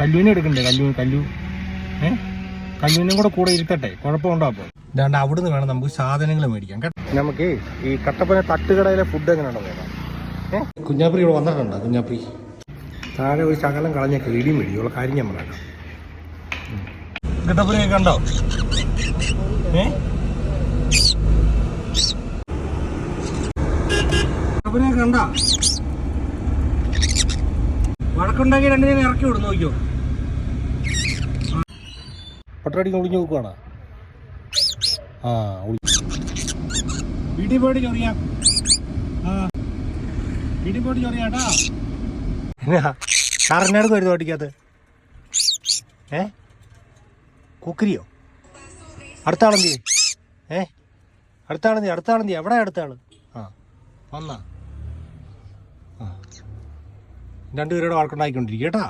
കല്ലുവിനെ എടുക്കണ്ടേ? കല്ലു കല്ലുവിനും കൂടെ ഇരുത്തട്ടെ, കുഴപ്പമുണ്ടോ? അപ്പോൾ ഇതാണ്ട് അവിടുന്ന് വേണം നമുക്ക് സാധനങ്ങൾ മേടിക്കാം കേട്ടോ. നമുക്ക് ഈ കട്ടപ്പന തട്ടുകടയിലെ ഫുഡ് എങ്ങനെയാണോ വേണം? കുഞ്ഞാപ്പി ഇവിടെ വന്നിട്ടുണ്ടോ? കുഞ്ഞാപ്പി താഴെ ഒരു ശകലം കളഞ്ഞൊക്കെ ഇടിയും മേടിക്കുള്ള കാര്യം ഞാൻ പറയാം. കട്ടപ്പനയൊക്കെ കണ്ടോ? കട്ടപ്പനയൊക്കെ കണ്ടോ? വഴക്കുണ്ടാക്കി രണ്ടിനെ ഇറക്കി വിടും. നോക്കിയോ, പട്ടടിക്ക് ഒളിഞ്ഞു നോക്കുവാണ്. വീട്ടിൽ പോയിട്ട് ചൊറിയാം. വീട്ടിൽ പോയിട്ട് ചൊറിയാട്ടാ. എന്നാ കറഞ്ഞാടുക്ക് വരുന്നു ഓട്ടിക്കകത്ത്? കുക്കരിയോ? അടുത്താളെന്തി? അടുത്താളെന്തി? എവിടെ അടുത്താള്? വന്നാ രണ്ടുപേരോട് വഴക്കുണ്ടാക്കിക്കൊണ്ടിരിക്കും കേട്ടാ.